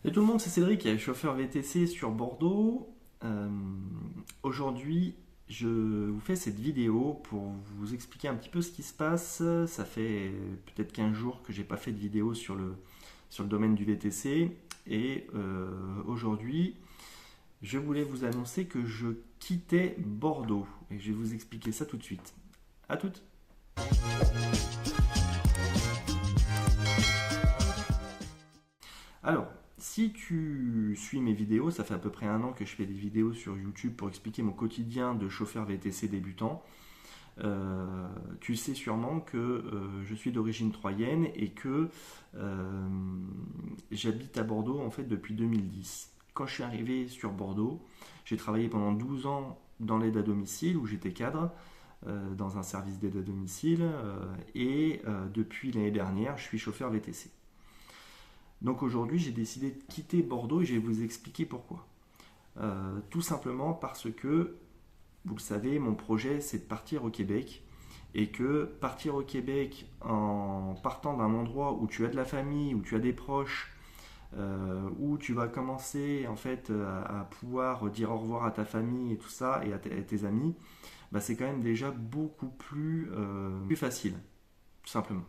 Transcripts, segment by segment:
Salut tout le monde, c'est Cédric, chauffeur VTC sur Bordeaux. Euh, Aujourd'hui, je vous fais cette vidéo pour vous expliquer un petit peu ce qui se passe. Ça fait peut-être 15 jours que j'ai pas fait de vidéo sur le domaine du VTC. Et aujourd'hui, je voulais vous annoncer que je quittais Bordeaux. Et je vais vous expliquer ça tout de suite. À toutes! Alors, si tu suis mes vidéos, ça fait à peu près un an que je fais des vidéos sur YouTube pour expliquer mon quotidien de chauffeur VTC débutant. Tu sais sûrement que je suis d'origine troyenne et que euh, j'habite à Bordeaux en fait depuis 2010. Quand je suis arrivé sur Bordeaux, j'ai travaillé pendant 12 ans dans l'aide à domicile où j'étais cadre dans un service d'aide à domicile et depuis l'année dernière, je suis chauffeur VTC. Donc aujourd'hui, j'ai décidé de quitter Bordeaux et je vais vous expliquer pourquoi. Tout simplement parce que, vous le savez, mon projet c'est de partir au Québec et que partir au Québec en partant d'un endroit où tu as de la famille, où tu as des proches, où tu vas commencer en fait à pouvoir dire au revoir à ta famille et tout ça et à tes amis, bah, c'est quand même déjà beaucoup plus facile, tout simplement.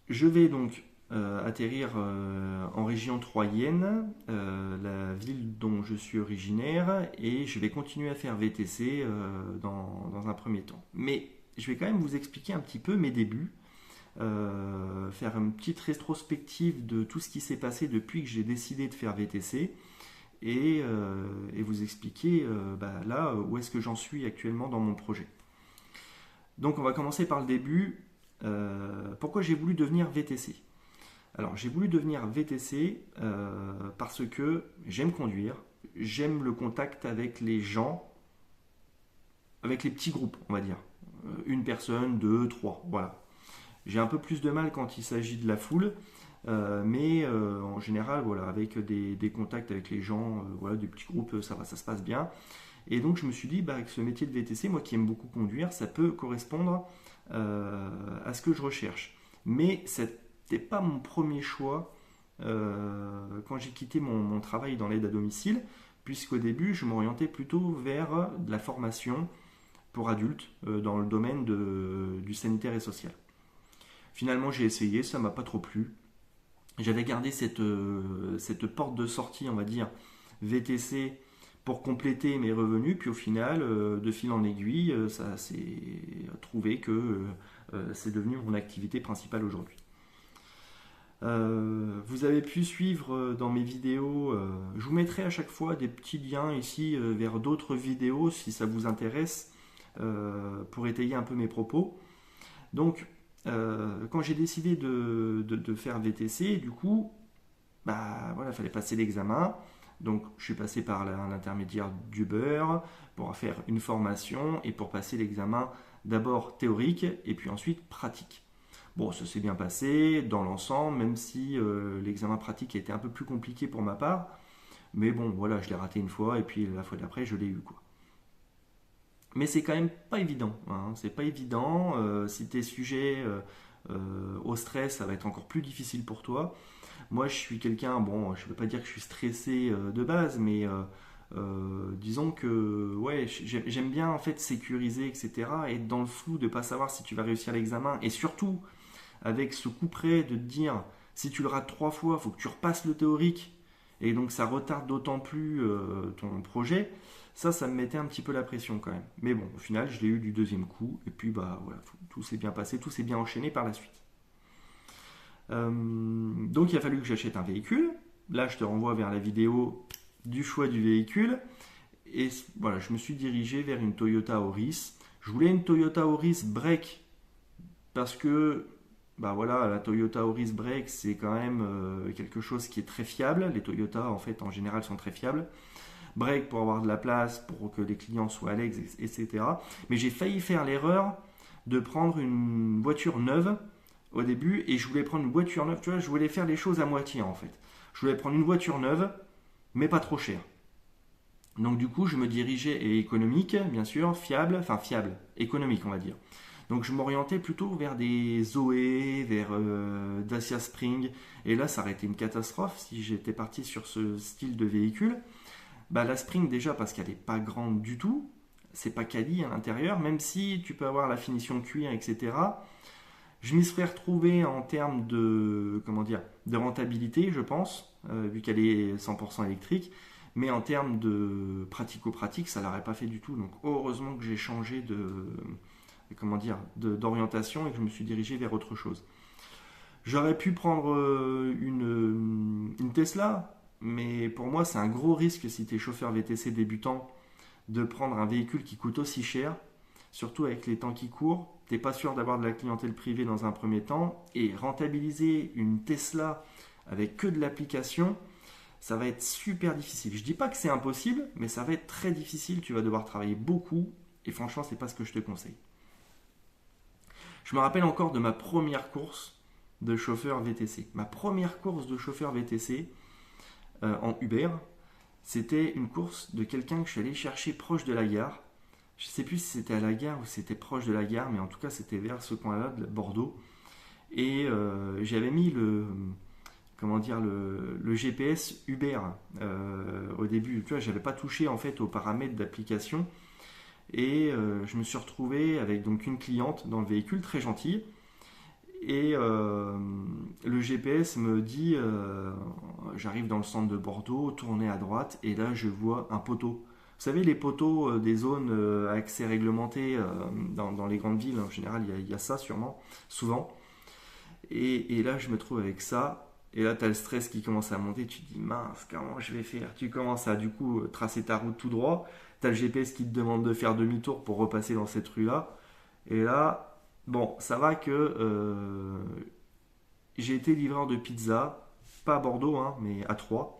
Je vais donc atterrir en région troyenne, la ville dont je suis originaire, et je vais continuer à faire VTC dans un premier temps. Mais je vais quand même vous expliquer un petit peu mes débuts, faire une petite rétrospective de tout ce qui s'est passé depuis que j'ai décidé de faire VTC et vous expliquer bah, là où est-ce que j'en suis actuellement dans mon projet. Donc on va commencer par le début. Pourquoi j'ai voulu devenir VTC? Alors j'ai voulu devenir VTC parce que j'aime conduire, j'aime le contact avec les gens, avec les petits groupes, on va dire. Une personne, deux, trois, voilà. J'ai un peu plus de mal quand il s'agit de la foule, mais en général, voilà, avec des contacts avec les gens, voilà, des petits groupes, ça va, ça se passe bien. Et donc je me suis dit, bah, avec ce métier de VTC, moi qui aime beaucoup conduire, ça peut correspondre à ce que je recherche. Mais c'était pas mon premier choix quand j'ai quitté mon travail dans l'aide à domicile, puisqu'au début je m'orientais plutôt vers de la formation pour adultes dans le domaine du sanitaire et social. Finalement j'ai essayé, ça m'a pas trop plu. J'avais gardé cette porte de sortie, on va dire, VTC pour compléter mes revenus, puis au final, de fil en aiguille, ça s'est trouvé que c'est devenu mon activité principale aujourd'hui. Vous avez pu suivre dans mes vidéos, je vous mettrai à chaque fois des petits liens ici vers d'autres vidéos si ça vous intéresse pour étayer un peu mes propos. Donc, quand j'ai décidé de faire VTC, du coup, bah voilà, il fallait passer l'examen. Donc, je suis passé par l'intermédiaire d'Uber pour faire une formation et pour passer l'examen d'abord théorique et puis ensuite pratique. Bon, ça s'est bien passé dans l'ensemble, même si l'examen pratique a été un peu plus compliqué pour ma part. Mais bon, voilà, je l'ai raté une fois et puis la fois d'après, je l'ai eu quoi. Mais c'est quand même pas évident, hein. C'est pas évident. Si tu es sujet au stress, ça va être encore plus difficile pour toi. Moi, je suis quelqu'un, bon, je ne veux pas dire que je suis stressé de base, mais disons que ouais, j'aime bien en fait sécuriser, etc. Et être dans le flou de ne pas savoir si tu vas réussir l'examen. Et surtout, avec ce coup près de te dire, si tu le rates trois fois, il faut que tu repasses le théorique. Et donc ça retarde d'autant plus ton projet. Ça me mettait un petit peu la pression quand même. Mais bon, au final, je l'ai eu du deuxième coup. Et puis, bah voilà, tout s'est bien passé, tout s'est bien enchaîné par la suite. Donc il a fallu que j'achète un véhicule. Là, je te renvoie vers la vidéo du choix du véhicule. Et voilà, je me suis dirigé vers une Toyota Auris. Je voulais une Toyota Auris Break parce que bah voilà, la Toyota Auris Break, c'est quand même quelque chose qui est très fiable. Les Toyota, en fait, en général, sont très fiables. Break pour avoir de la place, pour que les clients soient à l'aise, etc. Mais j'ai failli faire l'erreur de prendre une voiture neuve au début et je voulais prendre une voiture neuve. Tu vois, je voulais faire les choses à moitié en fait. Je voulais prendre une voiture neuve, mais pas trop chère. Donc du coup, je me dirigeais et économique, bien sûr, fiable, enfin fiable, économique on va dire. Donc je m'orientais plutôt vers des Zoé, vers Dacia Spring. Et là, ça aurait été une catastrophe si j'étais parti sur ce style de véhicule. Bah, la Spring déjà parce qu'elle n'est pas grande du tout. C'est pas quali à l'intérieur, même si tu peux avoir la finition cuir, etc. Je m'y serais retrouvé en termes de, comment dire, de rentabilité, je pense, vu qu'elle est 100% électrique. Mais en termes de pratico-pratique, ça ne l'aurait pas fait du tout. Donc heureusement que j'ai changé comment dire, d'orientation et que je me suis dirigé vers autre chose. J'aurais pu prendre une Tesla, mais pour moi c'est un gros risque si tu es chauffeur VTC débutant de prendre un véhicule qui coûte aussi cher, surtout avec les temps qui courent. Tu n'es pas sûr d'avoir de la clientèle privée dans un premier temps, et rentabiliser une Tesla avec que de l'application, ça va être super difficile. Je dis pas que c'est impossible, mais ça va être très difficile. Tu vas devoir travailler beaucoup, et franchement, c'est pas ce que je te conseille. Je me rappelle encore de ma première course de chauffeur VTC. Ma première course de chauffeur VTC en Uber, c'était une course de quelqu'un que je suis allé chercher proche de la gare. Je ne sais plus si c'était à la gare ou si c'était proche de la gare, mais en tout cas, c'était vers ce coin-là, de Bordeaux. Et j'avais mis comment dire, le GPS Uber au début. Tu vois, j'avais pas touché en fait aux paramètres d'application. Et je me suis retrouvé avec donc une cliente dans le véhicule, très gentille. Et le GPS me dit, j'arrive dans le centre de Bordeaux, tournez à droite, et là je vois un poteau. Vous savez, les poteaux des zones à accès réglementé dans les grandes villes, en général, il y a ça sûrement, souvent. Et là, je me trouve avec ça. Et là, tu as le stress qui commence à monter. Tu te dis, mince, comment je vais faire? Tu commences à, du coup, tracer ta route tout droit. Tu as le GPS qui te demande de faire demi-tour pour repasser dans cette rue-là. Et là, bon, ça va que j'ai été livreur de pizza, pas à Bordeaux, hein, mais à Troyes,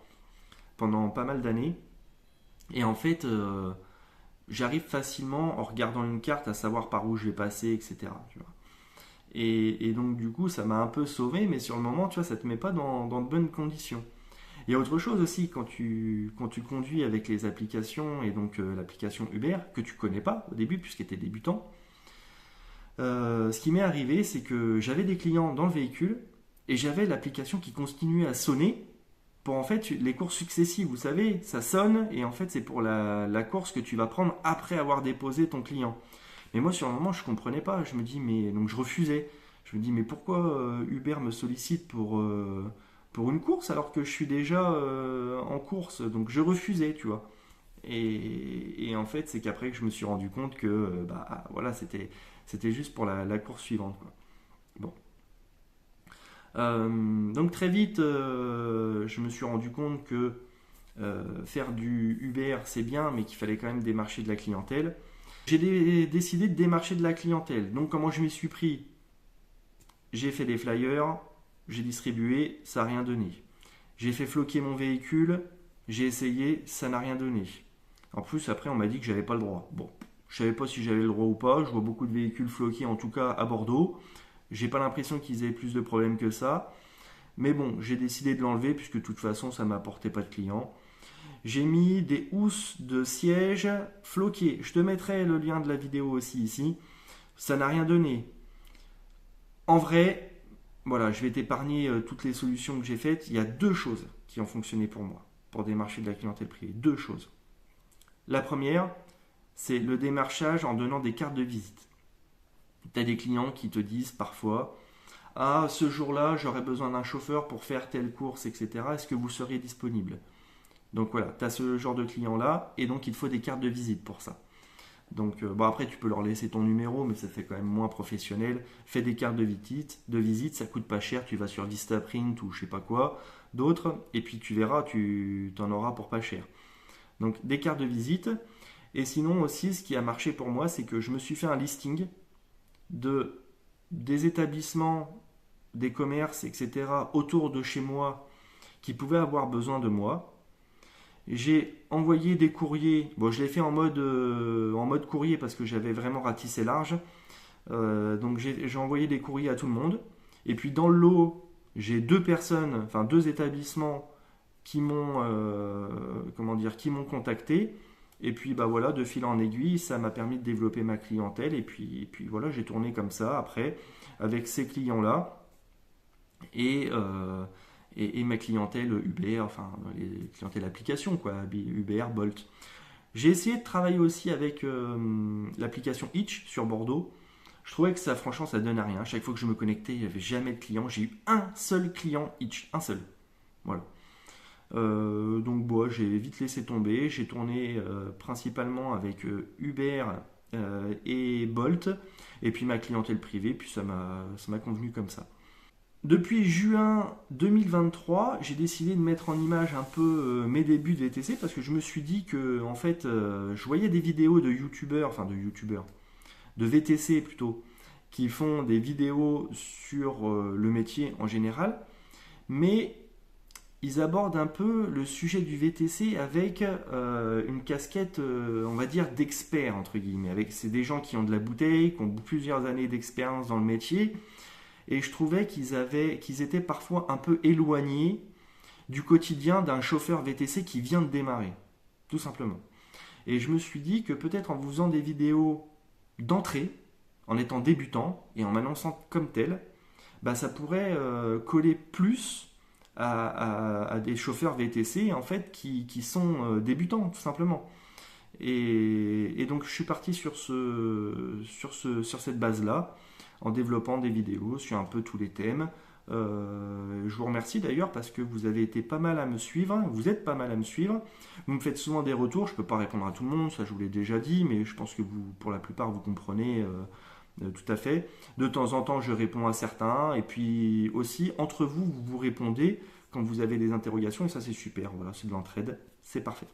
pendant pas mal d'années. Et en fait, j'arrive facilement, en regardant une carte, à savoir par où je vais passer, etc. Tu vois. Et donc du coup ça m'a un peu sauvé, mais sur le moment tu vois ça te met pas dans de bonnes conditions. Il y a autre chose aussi quand tu conduis avec les applications, et donc l'application Uber que tu connais pas au début puisque tu es débutant. Ce qui m'est arrivé, c'est que j'avais des clients dans le véhicule et j'avais l'application qui continuait à sonner pour en fait les courses successives. Vous savez, ça sonne et en fait c'est pour la course que tu vas prendre après avoir déposé ton client. Mais moi, sur le moment, je ne comprenais pas. Je me dis, mais donc je refusais. Je me dis, mais pourquoi Uber me sollicite pour une course alors que je suis déjà en course? Donc je refusais, tu vois. Et en fait, c'est qu'après que je me suis rendu compte que bah voilà, c'était juste pour la course suivante, quoi. Bon. Donc très vite, je me suis rendu compte que faire du Uber, c'est bien, mais qu'il fallait quand même démarcher de la clientèle. J'ai décidé de démarcher de la clientèle. Donc comment je m'y suis pris? J'ai fait des flyers, j'ai distribué, ça n'a rien donné. J'ai fait floquer mon véhicule, j'ai essayé, ça n'a rien donné. En plus, après, on m'a dit que j'avais pas le droit. Bon, je savais pas si j'avais le droit ou pas. Je vois beaucoup de véhicules floqués, en tout cas à Bordeaux. J'ai pas l'impression qu'ils aient plus de problèmes que ça. Mais bon, j'ai décidé de l'enlever puisque de toute façon, ça m'apportait pas de clients. J'ai mis des housses de siège floquées. Je te mettrai le lien de la vidéo aussi ici. Ça n'a rien donné. En vrai, voilà, je vais t'épargner toutes les solutions que j'ai faites. Il y a deux choses qui ont fonctionné pour moi, pour démarcher de la clientèle privée. Deux choses. La première, c'est le démarchage en donnant des cartes de visite. Tu as des clients qui te disent parfois, ah, ce jour-là, j'aurais besoin d'un chauffeur pour faire telle course, etc. Est-ce que vous seriez disponible? Donc voilà, tu as ce genre de client-là, et donc il te faut des cartes de visite pour ça. Donc bon, après tu peux leur laisser ton numéro, mais ça fait quand même moins professionnel. Fais des cartes de visite, ça coûte pas cher, tu vas sur Vistaprint ou je sais pas quoi, d'autres, et puis tu verras, tu t'en auras pour pas cher. Donc des cartes de visite, et sinon aussi ce qui a marché pour moi, c'est que je me suis fait un listing des établissements, des commerces, etc. autour de chez moi qui pouvaient avoir besoin de moi. J'ai envoyé des courriers. Bon, je l'ai fait en mode courrier parce que j'avais vraiment ratissé large. Donc j'ai envoyé des courriers à tout le monde. Et puis dans le lot, j'ai deux personnes, enfin deux établissements qui m'ont contacté. Et puis bah voilà, de fil en aiguille, ça m'a permis de développer ma clientèle. Et puis voilà, j'ai tourné comme ça après, avec ces clients-là et, euh, et ma clientèle Uber, enfin les clientèles applications, quoi, Uber, Bolt. J'ai essayé de travailler aussi avec l'application Itch sur Bordeaux. Je trouvais que ça, franchement, ça donnait rien. Chaque fois que je me connectais, il n'y avait jamais de client. J'ai eu un seul client Itch, un seul. Voilà. Donc bon, j'ai vite laissé tomber. J'ai tourné principalement avec Uber et Bolt, et puis ma clientèle privée, puis ça m'a convenu comme ça. Depuis juin 2023, j'ai décidé de mettre en image un peu mes débuts de VTC parce que je me suis dit que en fait, je voyais des vidéos de youtubeurs, enfin de youtubeurs, de VTC plutôt, qui font des vidéos sur le métier en général, mais ils abordent un peu le sujet du VTC avec une casquette, on va dire, d'expert, entre guillemets. C'est des gens qui ont de la bouteille, qui ont plusieurs années d'expérience dans le métier, et je trouvais qu'ils étaient parfois un peu éloignés du quotidien d'un chauffeur VTC qui vient de démarrer, tout simplement. Et je me suis dit que peut-être en vous faisant des vidéos d'entrée, en étant débutant et en m'annonçant comme tel, bah, ça pourrait coller plus à des chauffeurs VTC en fait qui sont débutants tout simplement. Et donc je suis parti sur cette base-là en développant des vidéos sur un peu tous les thèmes. Je vous remercie d'ailleurs parce que vous avez été pas mal à me suivre, vous êtes pas mal à me suivre. Vous me faites souvent des retours, je ne peux pas répondre à tout le monde, ça je vous l'ai déjà dit, mais je pense que vous, pour la plupart, vous comprenez tout à fait. De temps en temps, je réponds à certains, et puis aussi, entre vous, vous vous répondez quand vous avez des interrogations, et ça c'est super, voilà, c'est de l'entraide, c'est parfait.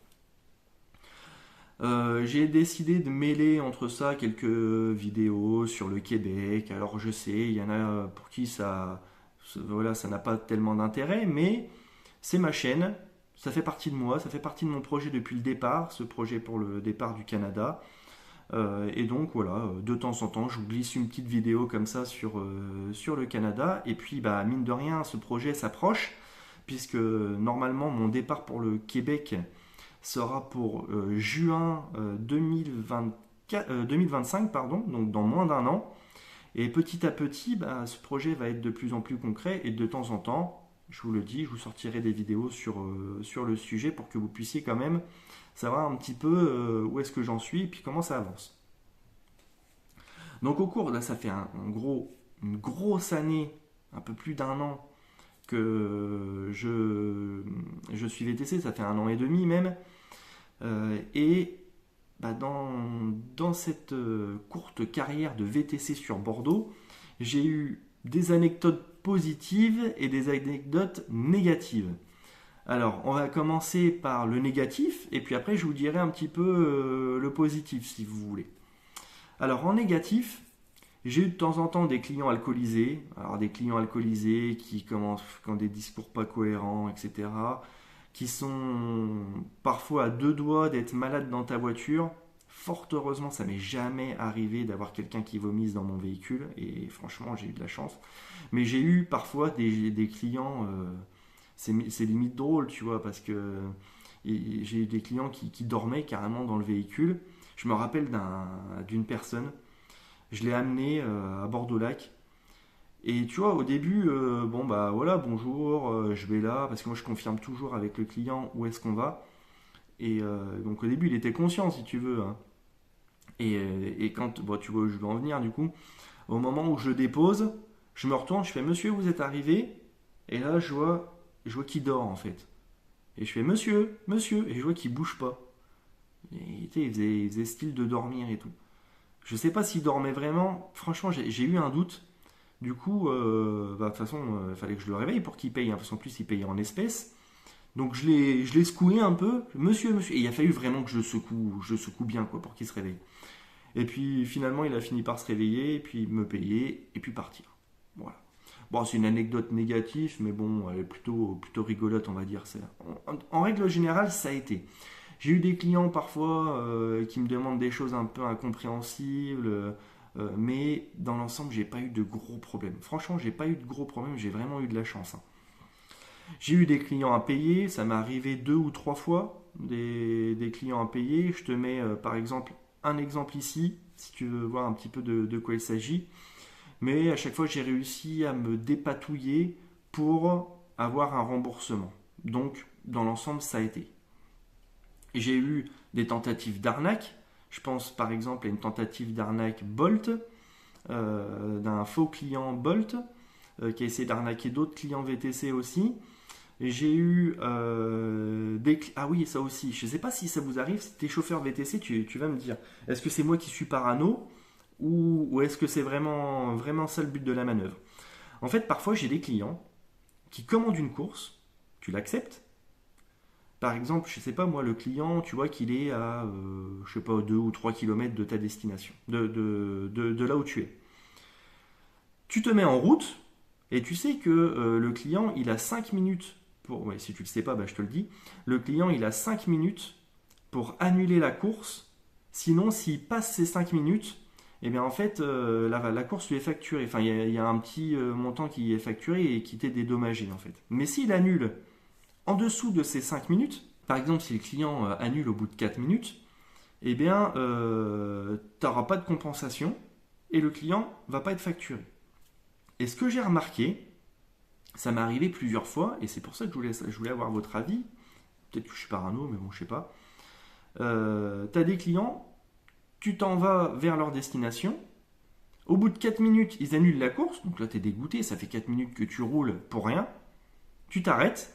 J'ai décidé de mêler entre ça quelques vidéos sur le Québec. Alors je sais, il y en a pour qui voilà, ça n'a pas tellement d'intérêt, mais c'est ma chaîne, ça fait partie de moi, ça fait partie de mon projet depuis le départ, ce projet pour le départ du Canada. Et donc voilà, de temps en temps, je vous glisse une petite vidéo comme ça sur le Canada. Et puis bah, mine de rien, ce projet s'approche, puisque normalement mon départ pour le Québec sera pour juin 2025, pardon, donc dans moins d'un an. Et petit à petit, bah, ce projet va être de plus en plus concret et de temps en temps, je vous le dis, je vous sortirai des vidéos sur le sujet pour que vous puissiez quand même savoir un petit peu où est-ce que j'en suis et puis comment ça avance. Donc au cours, là ça fait une grosse année, un peu plus d'un an que je suis VTC, ça fait un an et demi même. Et bah, dans cette courte carrière de VTC sur Bordeaux, j'ai eu des anecdotes positives et des anecdotes négatives. Alors, on va commencer par le négatif, et puis après, je vous dirai un petit peu le positif, si vous voulez. Alors, en négatif, j'ai eu de temps en temps des clients alcoolisés. Alors, des clients alcoolisés qui ont des discours pas cohérents, etc. Qui sont parfois à deux doigts d'être malades dans ta voiture. Fort heureusement, ça m'est jamais arrivé d'avoir quelqu'un qui vomisse dans mon véhicule, et franchement, j'ai eu de la chance. Mais j'ai eu parfois des clients, c'est limite drôle, tu vois, parce que j'ai eu des clients qui dormaient carrément dans le véhicule. Je me rappelle d'une personne, je l'ai amené à Bordeaux-Lac. Et tu vois, au début, bon bah voilà, bonjour, je vais là, parce que moi je confirme toujours avec le client où est-ce qu'on va. Et donc au début, il était conscient, si tu veux, hein. Et quand, bon, tu vois où je veux en venir, du coup, au moment où je le dépose, je me retourne, je fais monsieur, vous êtes arrivé? Et là, je vois qu'il dort en fait. Et je fais monsieur, monsieur, et je vois qu'il bouge pas. Et tu sais, il faisait style de dormir et tout. Je sais pas s'il dormait vraiment, franchement, j'ai eu un doute. Du coup, bah, de toute façon, il fallait que je le réveille pour qu'il paye, hein, parce qu'en plus, il payait en espèces. Donc je l'ai secoué un peu, monsieur, monsieur. Et il a fallu vraiment que je le secoue bien quoi, pour qu'il se réveille. Et puis finalement, il a fini par se réveiller, et puis me payer, et puis partir. Voilà. Bon, c'est une anecdote négative, mais bon, elle est plutôt rigolote, on va dire. En règle générale, ça a été. J'ai eu des clients parfois qui me demandent des choses un peu incompréhensibles, mais dans l'ensemble, j'ai pas eu de gros problèmes. Franchement, j'ai pas eu de gros problèmes, j'ai vraiment eu de la chance, hein. J'ai eu des clients à payer, ça m'est arrivé 2 ou 3 fois, des clients à payer. Je te mets par exemple un exemple ici, si tu veux voir un petit peu de quoi il s'agit. Mais à chaque fois, j'ai réussi à me dépatouiller pour avoir un remboursement. Donc, dans l'ensemble, ça a été. J'ai eu des tentatives d'arnaque. Je pense par exemple à une tentative d'arnaque Bolt, d'un faux client Bolt, qui a essayé d'arnaquer d'autres clients VTC aussi. J'ai eu Ah oui, ça aussi. Je ne sais pas si ça vous arrive, si tu es chauffeur VTC, tu vas me dire. Est-ce que c'est moi qui suis parano ou est-ce que c'est vraiment, vraiment ça le but de la manœuvre? En fait, parfois j'ai des clients qui commandent une course, tu l'acceptes. Par exemple, je sais pas moi, le client, tu vois qu'il est à, je sais pas, 2 ou 3 kilomètres de ta destination, de là où tu es. Tu te mets en route et tu sais que le client, il a 5 minutes pour. Ouais, si tu le sais pas, bah, je te le dis. Le client, il a 5 minutes pour annuler la course. Sinon, s'il passe ces 5 minutes, eh bien en fait, la course lui est facturée. Enfin, il y a un petit montant qui est facturé et qui t'est dédommagé en fait. Mais s'il annule en dessous de ces 5 minutes, par exemple, si le client annule au bout de 4 minutes, eh bien, tu n'auras pas de compensation et le client ne va pas être facturé. Et ce que j'ai remarqué, ça m'est arrivé plusieurs fois, et c'est pour ça que je voulais avoir votre avis. Peut-être que je suis parano, mais bon, je sais pas. Tu as des clients, tu t'en vas vers leur destination. Au bout de 4 minutes, ils annulent la course. Donc là, tu es dégoûté, ça fait 4 minutes que tu roules pour rien. Tu t'arrêtes.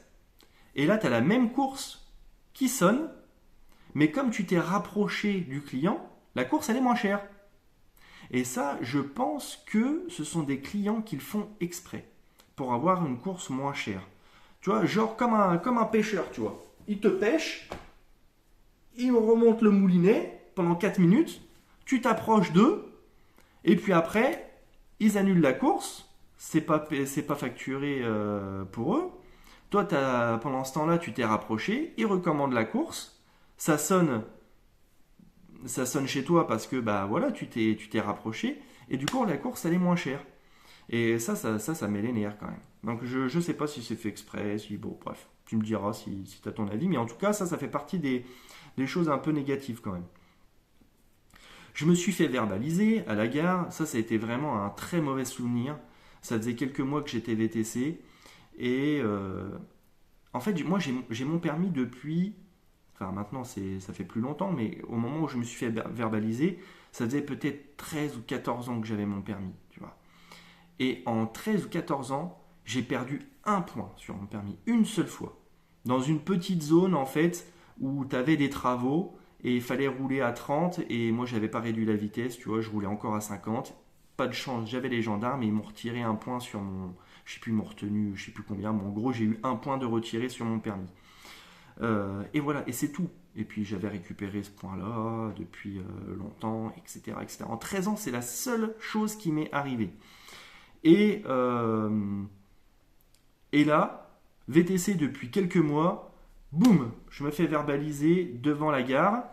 Et là, tu as la même course qui sonne. Mais comme tu t'es rapproché du client, la course, elle est moins chère. Et ça, je pense que ce sont des clients qui le font exprès pour avoir une course moins chère. Tu vois, genre comme un pêcheur, tu vois. Il te pêche, il remonte le moulinet pendant 4 minutes, tu t'approches d'eux, et puis après, ils annulent la course, c'est pas facturé pour eux. Toi, pendant ce temps-là, tu t'es rapproché, ils recommandent la course, ça sonne chez toi parce que bah voilà, tu t'es rapproché, et du coup, la course, elle est moins chère. Et ça met les nerfs quand même. Donc je sais pas si c'est fait exprès, si bon, bref, tu me diras si tu as ton avis, mais en tout cas, ça fait partie des choses un peu négatives quand même. Je me suis fait verbaliser à la gare, ça a été vraiment un très mauvais souvenir. Ça faisait quelques mois que j'étais VTC, et en fait, moi j'ai mon permis depuis, enfin maintenant ça fait plus longtemps, mais au moment où je me suis fait verbaliser, ça faisait peut-être 13 ou 14 ans que j'avais mon permis, tu vois. Et en 13 ou 14 ans, j'ai perdu un point sur mon permis, une seule fois. Dans une petite zone, en fait, où tu avais des travaux et il fallait rouler à 30 et moi, j'avais pas réduit la vitesse, tu vois, je roulais encore à 50. Pas de chance, j'avais les gendarmes et ils m'ont retiré un point sur mon. Je sais plus, ils m'ont retenu, je sais plus combien, mais en gros, j'ai eu un point de retiré sur mon permis. Et voilà, et c'est tout. Et puis j'avais récupéré ce point-là depuis longtemps, etc., etc. En 13 ans, c'est la seule chose qui m'est arrivée. Et, et là, VTC depuis quelques mois, boum, je me fais verbaliser devant la gare.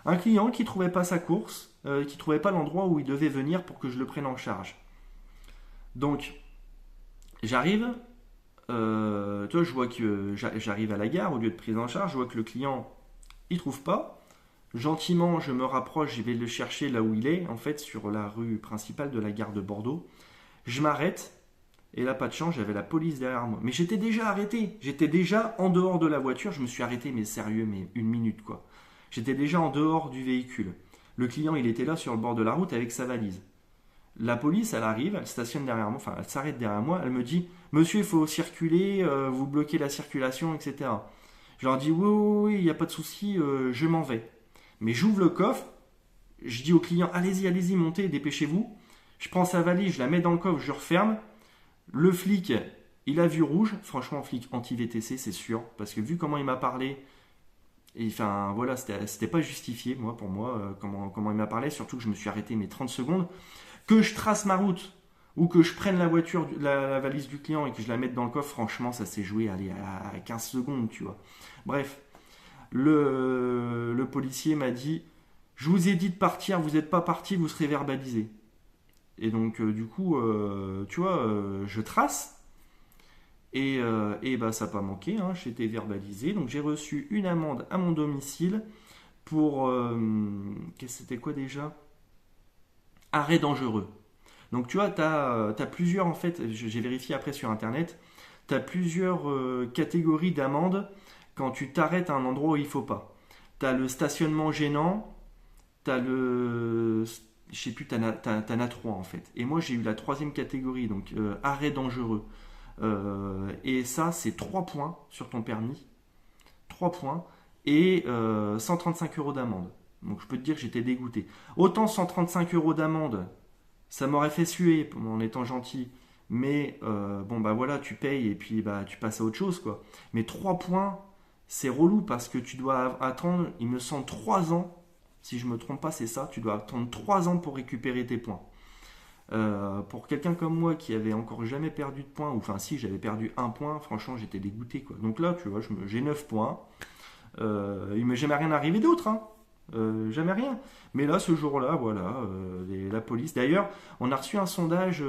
Un client qui ne trouvait pas sa course, qui ne trouvait pas l'endroit où il devait venir pour que je le prenne en charge. Donc, j'arrive, toi, je vois que j'arrive à la gare, au lieu de prise en charge, je vois que le client, il ne trouve pas. Gentiment, je me rapproche, je vais le chercher là où il est, en fait, sur la rue principale de la gare de Bordeaux. Je m'arrête, et là, pas de chance, j'avais la police derrière moi. Mais j'étais déjà arrêté, j'étais déjà en dehors de la voiture, je me suis arrêté, mais sérieux, mais une minute quoi. J'étais déjà en dehors du véhicule. Le client, il était là sur le bord de la route avec sa valise. La police, elle arrive, elle stationne derrière moi, enfin, elle s'arrête derrière moi, elle me dit Monsieur, il faut circuler, vous bloquez la circulation, etc. Je leur dis Oui, il n'y a pas de souci, je m'en vais. Mais j'ouvre le coffre, je dis au client Allez-y, montez, dépêchez-vous. Je prends sa valise, je la mets dans le coffre, je referme. Le flic, il a vu rouge. Franchement, flic anti-VTC, c'est sûr. Parce que vu comment il m'a parlé, et enfin voilà, c'était pas justifié, moi, pour moi, comment il m'a parlé. Surtout que je me suis arrêté mes 30 secondes. Que je trace ma route ou que je prenne la voiture, la valise du client et que je la mette dans le coffre, franchement, ça s'est joué allez, à 15 secondes, tu vois. Bref, le policier m'a dit Je vous ai dit de partir, vous n'êtes pas parti, vous serez verbalisé. Et donc, du coup, tu vois, je trace. Et bah, ça n'a pas manqué, hein, j'ai été verbalisé. Donc j'ai reçu une amende à mon domicile pour... c'était quoi déjà? Arrêt dangereux. Donc tu vois, tu as, plusieurs, en fait, j'ai vérifié après sur Internet, tu as plusieurs catégories d'amendes quand tu t'arrêtes à un endroit où il faut pas. Tu as le stationnement gênant, tu as le... Je sais plus, t'en as trois en fait. Et moi j'ai eu la troisième catégorie, donc arrêt dangereux. Et ça, c'est 3 points sur ton permis. 3 points. Et 135 euros d'amende. Donc je peux te dire que j'étais dégoûté. Autant 135 euros d'amende, ça m'aurait fait suer en étant gentil. Mais bon, bah voilà, tu payes et puis bah, tu passes à autre chose, quoi. Mais 3 points, c'est relou parce que tu dois attendre, il me semble, 3 ans. Si je me trompe pas, c'est ça. Tu dois attendre 3 ans pour récupérer tes points. Pour quelqu'un comme moi qui avait encore jamais perdu de points, ou enfin si j'avais perdu un point, franchement j'étais dégoûté quoi. Donc là, tu vois, j'ai 9 points. Il m'est jamais rien arrivé d'autre, hein. Jamais rien. Mais là, ce jour-là, voilà, la police. D'ailleurs, on a reçu un sondage,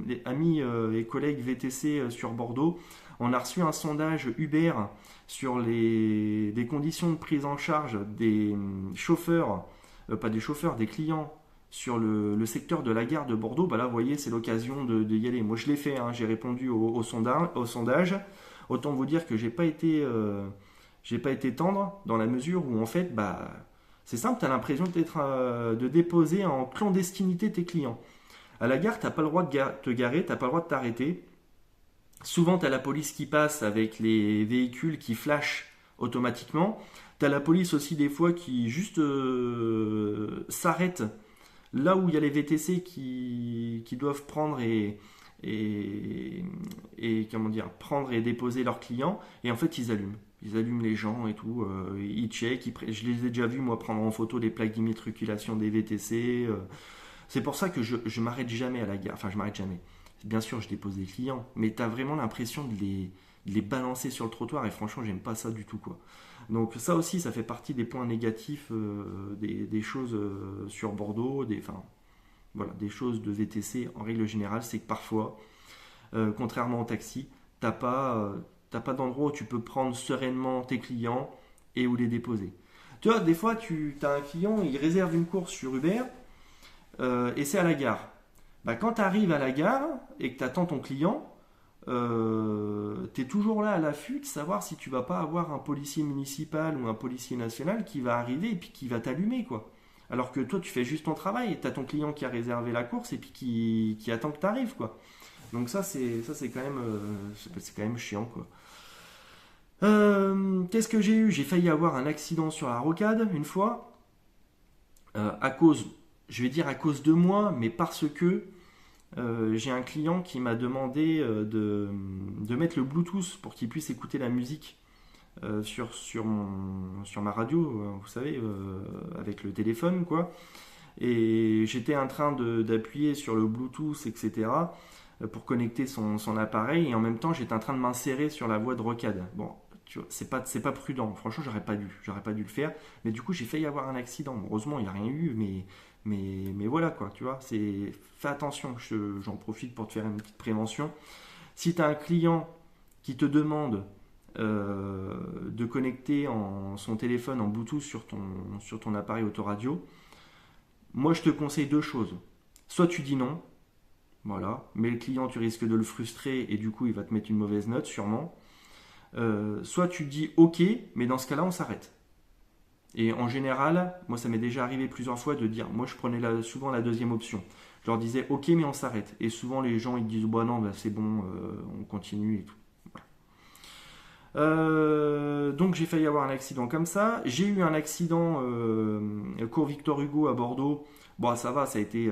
les amis et collègues VTC sur Bordeaux, on a reçu un sondage Uber sur les conditions de prise en charge des chauffeurs, pas des chauffeurs, des clients sur le secteur de la gare de Bordeaux. Bah là, vous voyez, c'est l'occasion de y aller. Moi, je l'ai fait, hein, j'ai répondu au sondage. Autant vous dire que j'ai pas été tendre dans la mesure où en fait, bah, c'est simple, tu as l'impression de déposer en clandestinité tes clients. À la gare, tu n'as pas le droit de te garer, tu n'as pas le droit de t'arrêter. Souvent, tu as la police qui passe avec les véhicules qui flashent automatiquement. Tu as la police aussi des fois qui juste s'arrête là où il y a les VTC qui doivent prendre et comment dire, prendre et déposer leurs clients. Et en fait, ils allument. Ils allument les gens et tout, ils checkent, je les ai déjà vus moi prendre en photo les plaques d'immatriculation des VTC. C'est pour ça que je m'arrête jamais à la gare, enfin je m'arrête jamais. Bien sûr je dépose des clients, mais tu as vraiment l'impression de les balancer sur le trottoir et franchement j'aime pas ça du tout quoi. Donc ça aussi ça fait partie des points négatifs des choses sur Bordeaux, enfin, voilà, des choses de VTC en règle générale, c'est que parfois, contrairement au taxi, t'as pas d'endroit où tu peux prendre sereinement tes clients et où les déposer. Tu vois, des fois, tu as un client, il réserve une course sur Uber et c'est à la gare. Bah, quand tu arrives à la gare et que tu attends ton client, tu es toujours là à l'affût de savoir si tu vas pas avoir un policier municipal ou un policier national qui va arriver et puis qui va t'allumer, quoi. Alors que toi, tu fais juste ton travail, tu as ton client qui a réservé la course et puis qui attend que tu arrives, quoi. Donc ça c'est quand même c'est quand même chiant quoi. Qu'est-ce que j'ai eu? J'ai failli avoir un accident sur la rocade une fois à cause, je vais dire à cause de moi, mais parce que j'ai un client qui m'a demandé de mettre le Bluetooth pour qu'il puisse écouter la musique sur ma radio, vous savez, avec le téléphone quoi. Et j'étais en train d'appuyer sur le Bluetooth, etc. Pour connecter son appareil et en même temps j'étais en train de m'insérer sur la voie de rocade. Bon, tu vois, c'est pas prudent. Franchement, j'aurais pas dû le faire. Mais du coup, j'ai failli avoir un accident. Bon, heureusement, il n'y a rien eu, mais voilà quoi, tu vois. Fais attention. J'en profite pour te faire une petite prévention. Si tu as un client qui te demande de connecter son téléphone en Bluetooth sur ton appareil autoradio, moi je te conseille deux choses. Soit tu dis non, voilà, mais le client tu risques de le frustrer et du coup il va te mettre une mauvaise note sûrement. Soit tu dis ok, mais dans ce cas-là on s'arrête. Et en général, moi ça m'est déjà arrivé plusieurs fois de dire, moi je prenais souvent la deuxième option. Je leur disais ok mais on s'arrête. Et souvent les gens ils disent bah non bah, c'est bon, on continue et tout. Donc j'ai failli avoir un accident comme ça. J'ai eu un accident cours Victor Hugo à Bordeaux. Bon, ça va, ça a été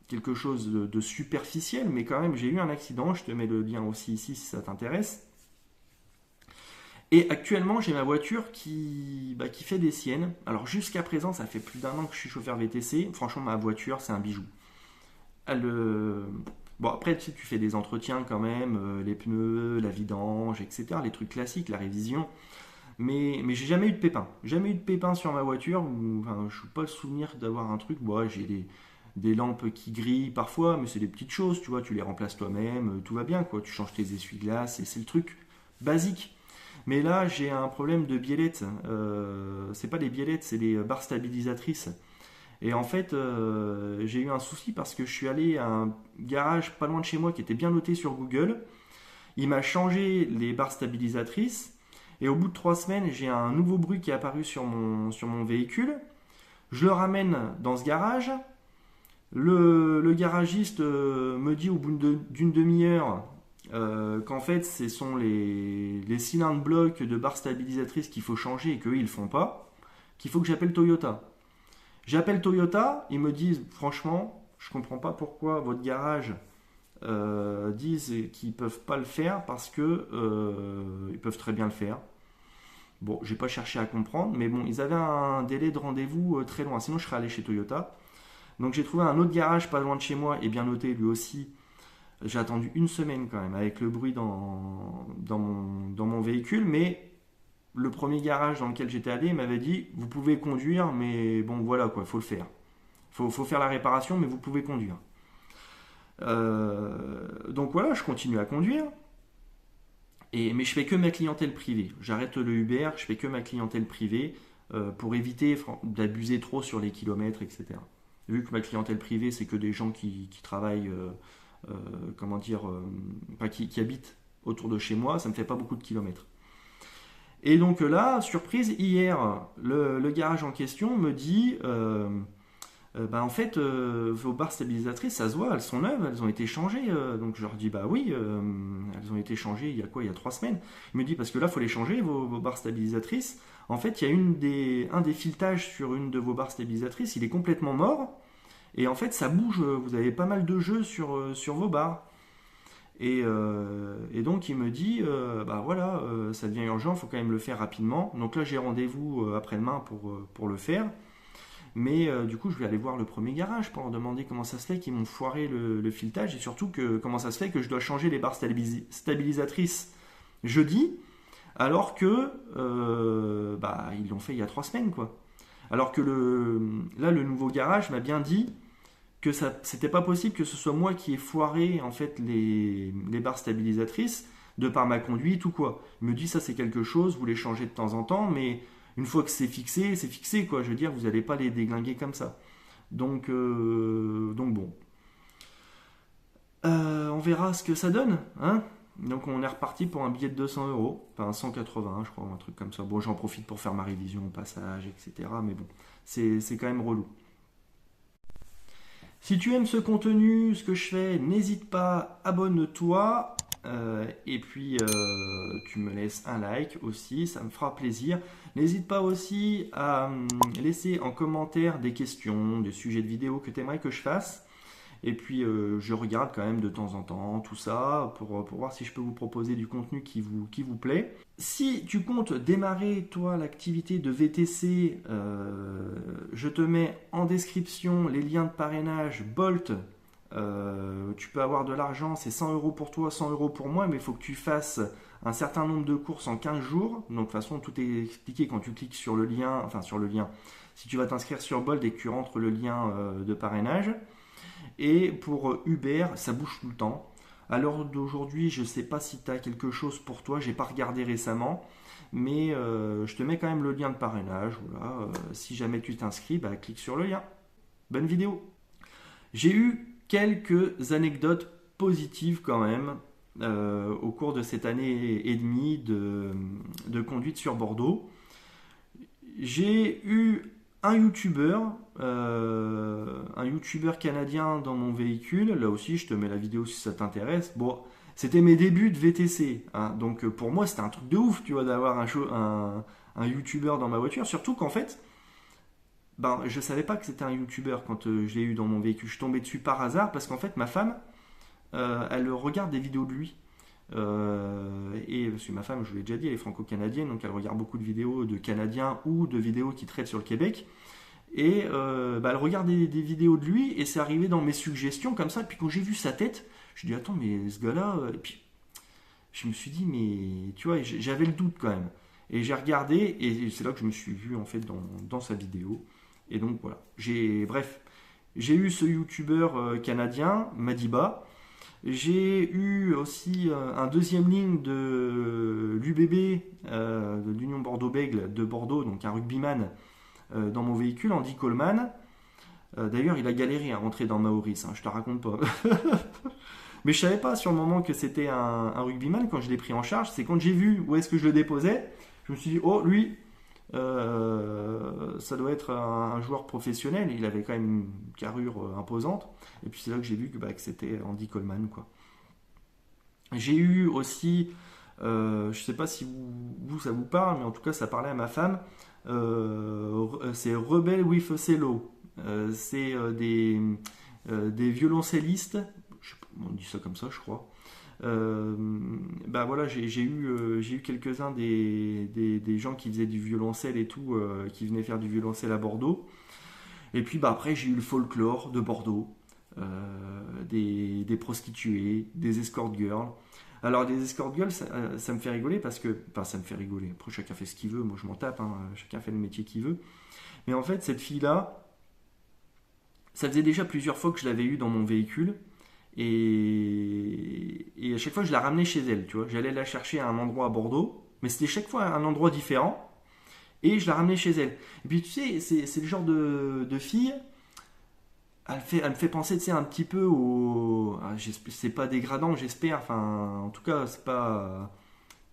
quelque chose de superficiel, mais quand même j'ai eu un accident. Je te mets le lien aussi ici si ça t'intéresse. Et actuellement j'ai ma voiture qui fait des siennes. Alors jusqu'à présent ça fait plus d'1 an que je suis chauffeur VTC. Franchement ma voiture c'est un bijou. Elle, bon, après, tu sais, tu fais des entretiens quand même, les pneus, la vidange, etc. Les trucs classiques, la révision. Mais j'ai jamais eu de pépin. Jamais eu de pépin sur ma voiture. Enfin, je ne suis pas le souvenir d'avoir un truc. Bon, des lampes qui grillent parfois, mais c'est des petites choses, tu vois, tu les remplaces toi-même, tout va bien, quoi. Tu changes tes essuie-glaces et c'est le truc basique. Mais là, j'ai un problème de biellettes. C'est pas des biellettes, c'est des barres stabilisatrices. Et en fait, j'ai eu un souci parce que je suis allé à un garage pas loin de chez moi qui était bien noté sur Google. Il m'a changé les barres stabilisatrices. Et au bout de 3 semaines, j'ai un nouveau bruit qui est apparu sur mon véhicule. Je le ramène dans ce garage. Le garagiste me dit au bout d'une demi-heure qu'en fait, ce sont les cylindres blocs de barres stabilisatrices qu'il faut changer et qu'eux, ils ne le font pas. Qu'il faut que j'appelle Toyota. J'appelle Toyota, ils me disent franchement, je comprends pas pourquoi votre garage disent qu'ils peuvent pas le faire parce que ils peuvent très bien le faire. Bon, j'ai pas cherché à comprendre, mais bon, ils avaient un délai de rendez-vous très loin. Sinon, je serais allé chez Toyota. Donc, j'ai trouvé un autre garage pas loin de chez moi et bien noté lui aussi. J'ai attendu une semaine quand même avec le bruit dans mon véhicule, mais le premier garage dans lequel j'étais allé m'avait dit vous pouvez conduire, mais bon voilà quoi, il faut le faire. Faut faire la réparation, mais vous pouvez conduire. Donc voilà, je continue à conduire. Mais je fais que ma clientèle privée. J'arrête le Uber, je fais que ma clientèle privée pour éviter d'abuser trop sur les kilomètres, etc. Vu que ma clientèle privée, c'est que des gens qui travaillent, comment dire, qui habitent autour de chez moi, ça ne me fait pas beaucoup de kilomètres. Et donc là, surprise, hier, le garage en question me dit bah en fait, vos barres stabilisatrices, ça se voit, elles sont neuves, elles ont été changées. Donc je leur dis bah oui, elles ont été changées il y a quoi, il y a 3 semaines. Il me dit parce que là, il faut les changer, vos barres stabilisatrices. En fait, il y a un des filetages sur une de vos barres stabilisatrices, il est complètement mort. Et en fait, ça bouge, vous avez pas mal de jeux sur vos barres. Et donc il me dit, bah voilà, ça devient urgent, il faut quand même le faire rapidement. Donc là j'ai rendez-vous après-demain pour le faire. Mais du coup je vais aller voir le premier garage pour leur demander comment ça se fait qu'ils m'ont foiré le filetage et surtout comment ça se fait que je dois changer les barres stabilisatrices jeudi alors que bah, ils l'ont fait il y a 3 semaines quoi. Alors que là le nouveau garage m'a bien dit que c'était pas possible que ce soit moi qui ai foiré en fait les barres stabilisatrices de par ma conduite ou quoi. Il me dit ça c'est quelque chose, vous les changez de temps en temps, mais une fois que c'est fixé quoi. Je veux dire, vous n'allez pas les déglinguer comme ça. Donc bon, on verra ce que ça donne, hein. Donc on est reparti pour un billet de 200 euros, enfin 180 je crois, un truc comme ça. Bon, j'en profite pour faire ma révision au passage, etc. Mais bon, c'est quand même relou. Si tu aimes ce contenu, ce que je fais, n'hésite pas, abonne-toi. Et puis tu me laisses un like aussi, ça me fera plaisir. N'hésite pas aussi à laisser en commentaire des questions, des sujets de vidéo que tu aimerais que je fasse. Et puis je regarde quand même de temps en temps tout ça pour voir si je peux vous proposer du contenu qui vous plaît. Si tu comptes démarrer toi l'activité de VTC, je te mets en description les liens de parrainage Bolt. Tu peux avoir de l'argent, c'est 100 euros pour toi, 100 euros pour moi, mais il faut que tu fasses un certain nombre de courses en 15 jours. Donc de toute façon, tout est expliqué quand tu cliques sur le lien, enfin sur le lien. Si tu vas t'inscrire sur Bolt et que tu rentres le lien de parrainage. Et pour Uber, ça bouge tout le temps. À l'heure d'aujourd'hui, je ne sais pas si tu as quelque chose pour toi, j'ai pas regardé récemment, mais je te mets quand même le lien de parrainage. Voilà. Si jamais tu t'inscris, bah, clique sur le lien. Bonne vidéo. J'ai eu quelques anecdotes positives quand même au cours de cette année et demie de conduite sur Bordeaux. J'ai eu un youtubeur canadien dans mon véhicule. Là aussi, je te mets la vidéo si ça t'intéresse. Bon, c'était mes débuts de VTC, hein. Donc pour moi, c'était un truc de ouf, tu vois, d'avoir un youtubeur dans ma voiture. Surtout qu'en fait, ben, je savais pas que c'était un youtubeur quand je l'ai eu dans mon véhicule. Je suis tombé dessus par hasard parce qu'en fait, ma femme, elle regarde des vidéos de lui. Et parce que ma femme, je vous l'ai déjà dit, elle est franco-canadienne, donc elle regarde beaucoup de vidéos de Canadiens ou de vidéos qui traitent sur le Québec. Et bah, elle regarde des vidéos de lui et c'est arrivé dans mes suggestions comme ça. Et puis quand j'ai vu sa tête, je me suis dit attends, mais ce gars-là. Et puis je me suis dit, mais tu vois, j'avais le doute quand même. Et j'ai regardé et c'est là que je me suis vu en fait dans sa vidéo. Et donc voilà. Bref, J'ai eu ce youtubeur canadien, Madiba. J'ai eu aussi un deuxième ligne de l'UBB, de l'Union Bordeaux-Bègles de Bordeaux, donc un rugbyman dans mon véhicule, Andy Coleman. D'ailleurs, il a galéré à rentrer dans Maurice, hein, je te raconte pas. Mais je savais pas sur le moment que c'était un rugbyman quand je l'ai pris en charge. C'est quand j'ai vu où est-ce que je le déposais, je me suis dit, oh, lui, ça doit être un joueur professionnel. Il avait quand même une carrure imposante. Et puis c'est là que j'ai vu que c'était Andy Coleman, quoi. J'ai eu aussi, je sais pas si ça vous parle, mais en tout cas ça parlait à ma femme. C'est Rebel with a Cello. C'est des violoncellistes, on dit ça comme ça, je crois. Voilà, j'ai eu quelques-uns des gens qui faisaient du violoncelle et tout, qui venaient faire du violoncelle à Bordeaux. Et puis après, j'ai eu le folklore de Bordeaux, des prostituées, des escort girls. Alors, des escort girls, ça me fait rigoler parce que. Enfin, ça me fait rigoler. Après, chacun fait ce qu'il veut. Moi, je m'en tape. Hein, chacun fait le métier qu'il veut. Mais en fait, cette fille-là, ça faisait déjà plusieurs fois que je l'avais eue dans mon véhicule. Et à chaque fois, je la ramenais chez elle. Tu vois, j'allais la chercher à un endroit à Bordeaux. Mais c'était chaque fois un endroit différent. Et je la ramenais chez elle. Et puis, tu sais, c'est le genre de fille. Elle me fait penser, tu sais, un petit peu au. C'est pas dégradant, j'espère. Enfin, en tout cas, c'est pas.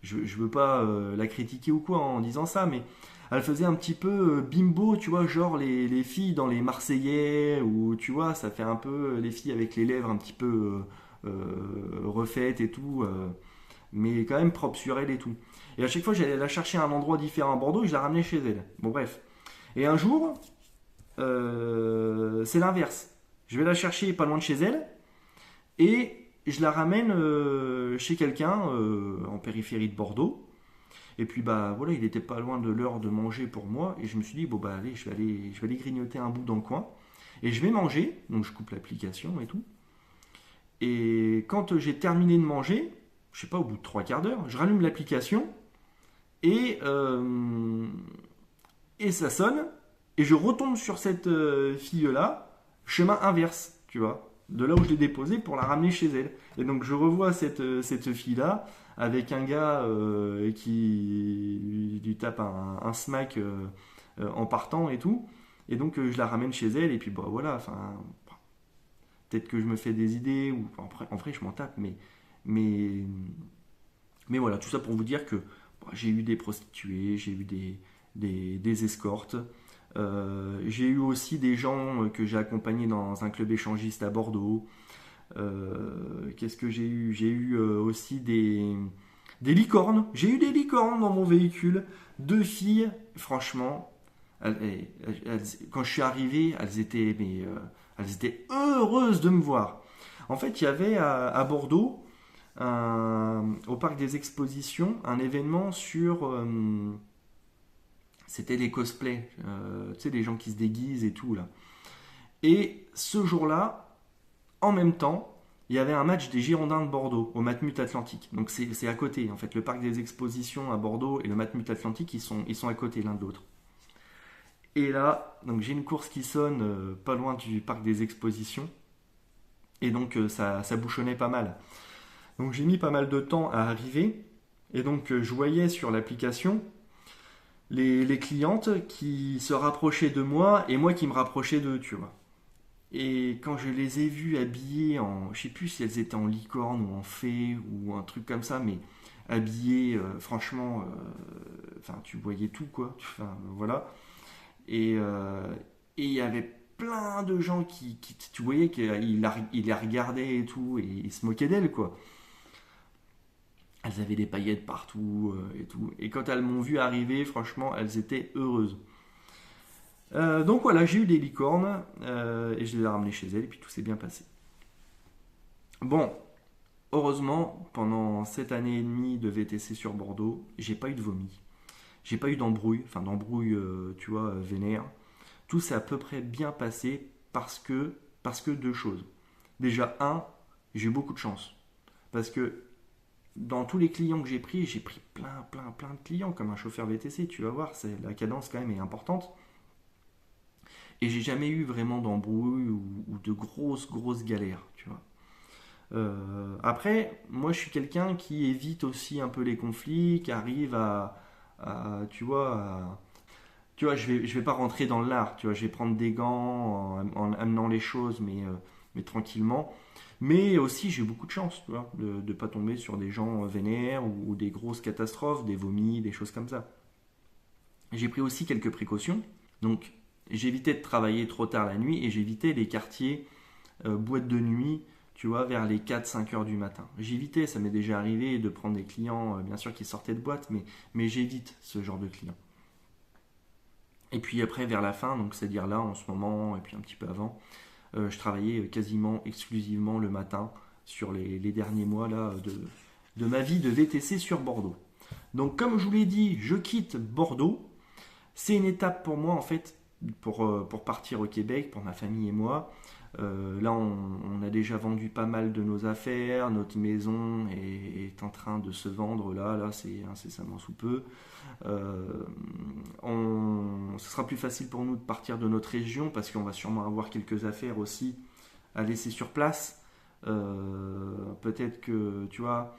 Je veux pas la critiquer ou quoi en disant ça, mais elle faisait un petit peu bimbo, tu vois, genre les filles dans les Marseillais, ou tu vois, ça fait un peu les filles avec les lèvres un petit peu refaites et tout, mais quand même propre sur elle et tout. Et à chaque fois, j'allais la chercher à un endroit différent à Bordeaux et je la ramenais chez elle. Bon, bref. Et un jour, c'est l'inverse. Je vais la chercher pas loin de chez elle et je la ramène chez quelqu'un en périphérie de Bordeaux. Et puis voilà, il était pas loin de l'heure de manger pour moi et je me suis dit bon allez, je vais aller grignoter un bout dans le coin et je vais manger. Donc je coupe l'application et tout. Et quand j'ai terminé de manger, je sais pas, au bout de 3 quarts d'heure, je rallume l'application et ça sonne et je retombe sur cette fille-là, chemin inverse, tu vois, de là où je l'ai déposée pour la ramener chez elle. Et donc je revois cette fille-là avec un gars qui lui tape un smack en partant et tout. Et donc je la ramène chez elle et puis voilà, enfin, peut-être que je me fais des idées ou en vrai je m'en tape, mais, mais voilà, tout ça pour vous dire que j'ai eu des prostituées, j'ai eu des escortes. J'ai eu aussi des gens que j'ai accompagnés dans un club échangiste à Bordeaux. Qu'est-ce que j'ai eu? J'ai eu aussi des licornes. J'ai eu des licornes dans mon véhicule. 2 filles, franchement, quand je suis arrivé, elles étaient heureuses de me voir. En fait, il y avait à Bordeaux, au parc des expositions, un événement sur c'était les cosplays, tu sais, les gens qui se déguisent et tout là. Et ce jour-là, en même temps, il y avait un match des Girondins de Bordeaux au Matmut Atlantique. Donc c'est à côté, en fait, le parc des expositions à Bordeaux et le Matmut Atlantique, ils sont à côté l'un de l'autre. Et là, donc j'ai une course qui sonne pas loin du parc des expositions, et donc ça bouchonnait pas mal. Donc j'ai mis pas mal de temps à arriver, et donc je voyais sur l'application les clientes qui se rapprochaient de moi et moi qui me rapprochais d'eux, tu vois. Et quand je les ai vues habillées en, je sais plus si elles étaient en licorne ou en fée ou un truc comme ça, mais habillées, franchement, enfin tu voyais tout quoi, enfin voilà. Et il y avait plein de gens qui tu voyais qu'ils les regardaient et tout, et ils se moquaient d'elles quoi. Elles avaient des paillettes partout et tout. Et quand elles m'ont vu arriver, franchement, elles étaient heureuses. Donc voilà, j'ai eu des licornes et je les ai ramenées chez elles et puis tout s'est bien passé. Bon, heureusement, pendant cette année et demie de VTC sur Bordeaux, j'ai pas eu de vomi. J'ai pas eu d'embrouille, enfin d'embrouille, tu vois, vénère. Tout s'est à peu près bien passé parce que 2 choses. Déjà, j'ai eu beaucoup de chance. Parce que dans tous les clients que j'ai pris plein de clients comme un chauffeur VTC, tu vas voir, la cadence quand même est importante. et j'ai jamais eu vraiment d'embrouille ou de grosses galères, tu vois. Après, moi je suis quelqu'un qui évite aussi un peu les conflits, qui arrive tu vois, je vais pas rentrer dans l'art, tu vois, je vais prendre des gants en amenant les choses, mais tranquillement. Mais aussi, j'ai eu beaucoup de chance, tu vois, de ne pas tomber sur des gens vénères ou des grosses catastrophes, des vomis, des choses comme ça. J'ai pris aussi quelques précautions. Donc, j'évitais de travailler trop tard la nuit et j'évitais les quartiers boîtes de nuit, tu vois, vers les 4-5 heures du matin. J'évitais, ça m'est déjà arrivé de prendre des clients, bien sûr, qui sortaient de boîte, mais j'évite ce genre de clients. Et puis après, vers la fin, donc c'est-à-dire là, en ce moment, et puis un petit peu avant, je travaillais quasiment exclusivement le matin sur les derniers mois là, de ma vie de VTC sur Bordeaux. Donc comme je vous l'ai dit, je quitte Bordeaux. C'est une étape pour moi en fait pour partir au Québec, pour ma famille et moi. Là, on a déjà vendu pas mal de nos affaires, notre maison est en train de se vendre là c'est incessamment sous peu. Ce sera plus facile pour nous de partir de notre région parce qu'on va sûrement avoir quelques affaires aussi à laisser sur place. Peut-être que, tu vois,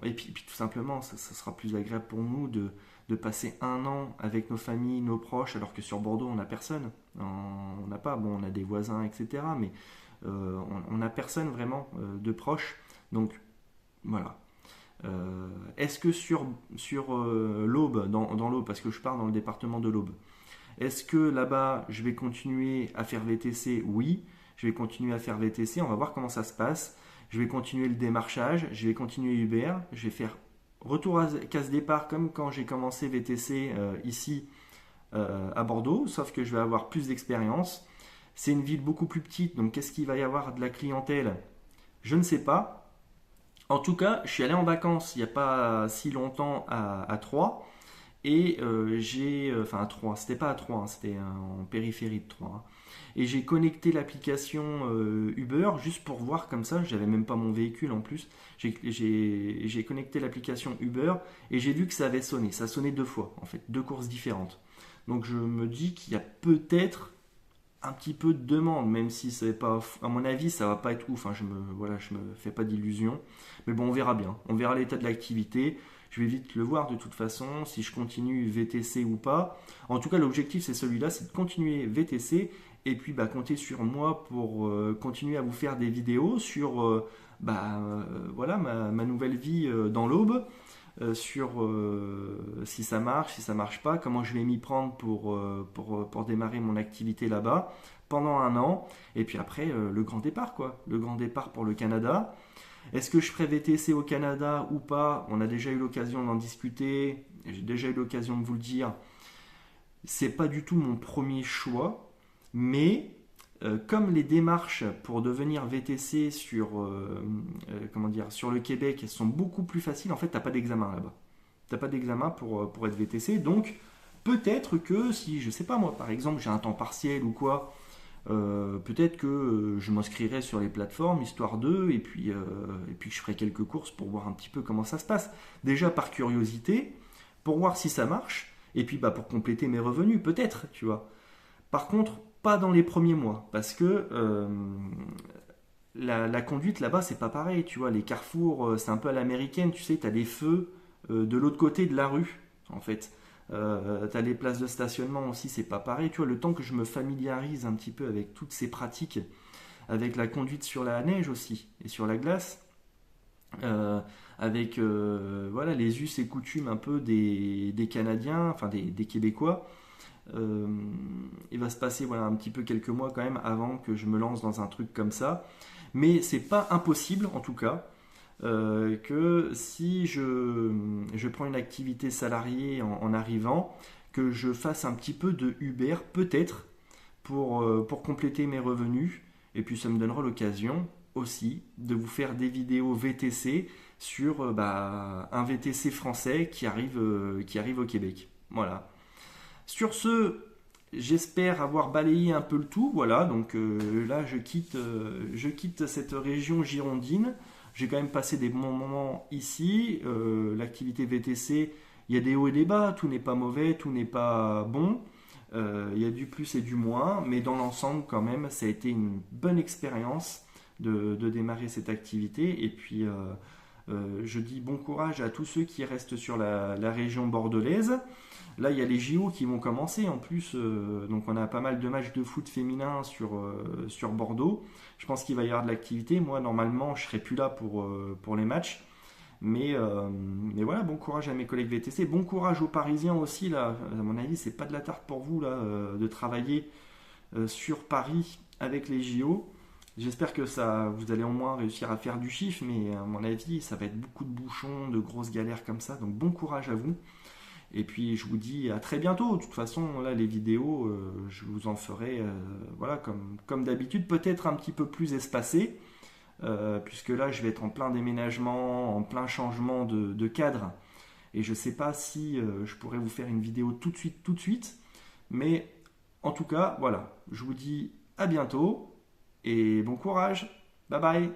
et puis tout simplement, ça sera plus agréable pour nous de passer un an avec nos familles, nos proches, alors que sur Bordeaux, on n'a personne. On n'a pas, bon, on a des voisins, etc. Mais on n'a personne vraiment de proche. Donc, voilà. Est-ce que sur l'Aube, dans l'Aube, parce que je pars dans le département de l'Aube, est-ce que là-bas, je vais continuer à faire VTC? Oui, je vais continuer à faire VTC. On va voir comment ça se passe. Je vais continuer le démarchage. Je vais continuer Uber. Je vais faire retour à case départ comme quand j'ai commencé VTC ici à Bordeaux, sauf que je vais avoir plus d'expérience. C'est une ville beaucoup plus petite, donc qu'est-ce qu'il va y avoir de la clientèle? Je ne sais pas. En tout cas, je suis allé en vacances il n'y a pas si longtemps à Troyes. Et enfin à Troyes, c'était pas à Troyes, hein, c'était en périphérie de Troyes, hein. Et j'ai connecté l'application Uber juste pour voir comme ça, j'avais même pas mon véhicule en plus. J'ai connecté l'application Uber et j'ai vu que ça avait sonné. Ça sonnait 2 fois en fait, 2 courses différentes. Donc je me dis qu'il y a peut-être un petit peu de demande, même si c'est pas, à mon avis, ça va pas être ouf, hein. Je me fais pas d'illusions. Mais bon, on verra bien. On verra l'état de l'activité. Je vais vite le voir de toute façon, si je continue VTC ou pas. En tout cas, l'objectif, c'est celui-là, c'est de continuer VTC et puis compter sur moi pour continuer à vous faire des vidéos sur voilà, ma nouvelle vie dans l'Aube, sur si ça marche, si ça marche pas, comment je vais m'y prendre pour démarrer mon activité là-bas pendant un an. Et puis après, le grand départ, quoi. Le grand départ pour le Canada. Est-ce que je ferai VTC au Canada ou pas? On a déjà eu l'occasion d'en discuter, j'ai déjà eu l'occasion de vous le dire. C'est pas du tout mon premier choix, mais comme les démarches pour devenir VTC comment dire, sur le Québec sont beaucoup plus faciles, en fait, t'as pas d'examen là-bas. T'as pas d'examen pour être VTC, donc peut-être que si, je sais pas moi, par exemple, j'ai un temps partiel ou quoi, peut-être que je m'inscrirai sur les plateformes histoire d'eux et puis je ferai quelques courses pour voir un petit peu comment ça se passe. Déjà par curiosité, pour voir si ça marche et puis pour compléter mes revenus peut-être, tu vois. Par contre, pas dans les premiers mois parce que la conduite là-bas c'est pas pareil, tu vois. Les carrefours c'est un peu à l'américaine, tu sais, t'as des feux de l'autre côté de la rue en fait. T'as les places de stationnement aussi, c'est pas pareil. Tu vois, le temps que je me familiarise un petit peu avec toutes ces pratiques, avec la conduite sur la neige aussi et sur la glace, euh, avec voilà, les us et coutumes un peu des Canadiens, enfin des Québécois, euh, il va se passer voilà, un petit peu quelques mois quand même avant que je me lance dans un truc comme ça. Mais c'est pas impossible en tout cas. Que si je prends une activité salariée en arrivant, que je fasse un petit peu de Uber, peut-être, pour compléter mes revenus. Et puis ça me donnera l'occasion aussi de vous faire des vidéos VTC sur un VTC français qui arrive au Québec. Voilà. Sur ce, j'espère avoir balayé un peu le tout. Voilà, donc là je quitte cette région girondine. J'ai quand même passé des bons moments ici. L'activité VTC, il y a des hauts et des bas. Tout n'est pas mauvais, tout n'est pas bon. Il y a du plus et du moins, mais dans l'ensemble, quand même, ça a été une bonne expérience de démarrer cette activité. Et puis, je dis bon courage à tous ceux qui restent sur la région bordelaise. Là, il y a les JO qui vont commencer en plus, donc on a pas mal de matchs de foot féminin sur Bordeaux. Je pense qu'il va y avoir de l'activité. Moi, normalement, je serai plus là pour les matchs. Mais voilà, bon courage à mes collègues VTC. Bon courage aux Parisiens aussi, là. À mon avis, c'est pas de la tarte pour vous, là, de travailler sur Paris avec les JO. J'espère que vous allez au moins réussir à faire du chiffre, mais à mon avis, ça va être beaucoup de bouchons, de grosses galères comme ça. Donc bon courage à vous. Et puis je vous dis à très bientôt. De toute façon, là, les vidéos, je vous en ferai, voilà, comme d'habitude, peut-être un petit peu plus espacées, puisque là, je vais être en plein déménagement, en plein changement de cadre. Et je ne sais pas si je pourrais vous faire une vidéo tout de suite. Mais en tout cas, voilà, je vous dis à bientôt et bon courage. Bye bye.